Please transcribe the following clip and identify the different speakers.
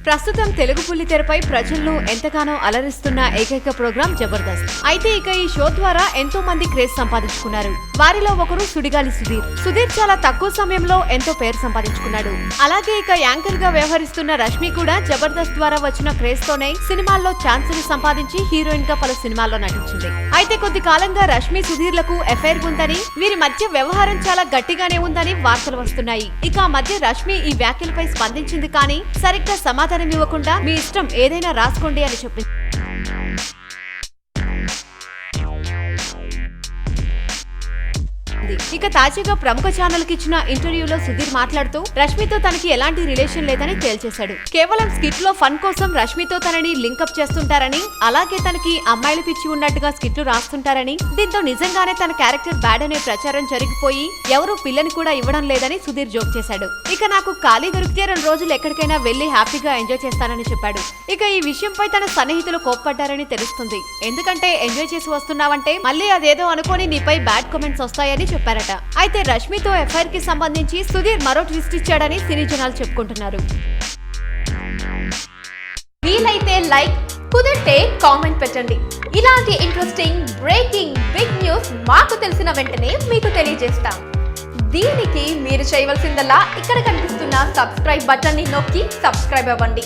Speaker 1: ప్రస్తుతం తెలుగు బుల్లితెరపై ప్రజలను ఎంతగానో అలరిస్తున్న ఏకైక ప్రోగ్రాం జబర్దస్త్. అయితే ఇక ఈ షో ద్వారా ఎంతో మంది క్రేజ్ సంపాదించుకున్నారు. వారిలో ఒకరు సుడిగాలి సుధీర్. సుధీర్ చాలా తక్కువ సమయంలో ఎంతో పేరు సంపాదించుకున్నాడు. అలాగే ఇక యాంకర్ గా వ్యవహరిస్తున్న రష్మి కూడా జబర్దస్త్ ద్వారా వచ్చిన క్రేజ్ తోనే సినిమాల్లో ఛాన్సులు సంపాదించి హీరోయిన్ గా పలు సినిమాల్లో నటించింది. అయితే కొద్ది కాలంగా రష్మి సుధీర్లకు ఎఫైర్ ఉందని, వీరి మధ్య వ్యవహారం చాలా గట్టిగానే ఉందని వార్తలు వస్తున్నాయి. ఇక ఆ మధ్య రష్మి ఈ వ్యాఖ్యలపై స్పందించింది కానీ సరిగ్గా సమాధానం ఇవ్వకుండా మీ ఇష్టం ఏదైనా రాసుకోండి అని చెప్పింది. ఇక తాజాగా ప్రముఖ ఛానల్ కి ఇచ్చిన ఇంటర్వ్యూలో సుధీర్ మాట్లాడుతూ రష్మితో తనకి ఎలాంటి రిలేషన్ లేదని తేల్చేశాడు. కేవలం స్కిట్ లో ఫన్ కోసం రష్మితో తనని లింకప్ చేస్తుంటారని, అలాగే తనకి అమ్మాయిలు పిచ్చి ఉన్నట్టుగా స్కిట్లు రాస్తుంటారని, దీంతో నిజంగానే తన క్యారెక్టర్ బ్యాడ్ అనే ప్రచారం జరిగిపోయి ఎవరూ పిల్లని కూడా ఇవ్వడం లేదని సుధీర్ జోక్ చేశాడు. ఇక నాకు ఖాళీ దొరికితే 2 రోజులు ఎక్కడికైనా వెళ్లి హ్యాపీగా ఎంజాయ్ చేస్తానని చెప్పాడు. ఇక ఈ విషయంపై తన సన్నిహితులు కోప్పడ్డారని తెలుస్తుంది. ఎందుకంటే ఎంజాయ్ చేసి వస్తున్నావంటే మళ్ళీ అదేదో అనుకోని నీపై బ్యాడ్ కామెంట్స్ వస్తాయని చెప్పారట. అయితే రష్మితో ఎఫ్ఐఆర్ కి సంబంధించి సుధీర్ మరో ట్విస్ట్ ఇచ్చాడని సినీ జనాలు చెప్పుకుంటున్నారు.
Speaker 2: వీలైతే లైక్, కుదిరితే కామెంట్ పెట్టండి. ఇలాంటి ఇంట్రెస్టింగ్ బ్రేకింగ్ బిగ్ న్యూస్ మాకు తెలిసిన వెంటనే మీకు తెలియజేస్తాం. దీనికి మీరు చేయవలసిందల్లా ఇక్కడ కనిపిస్తున్న సబ్స్క్రైబ్ బటన్ ని నొక్కి సబ్స్క్రైబ్ అవ్వండి.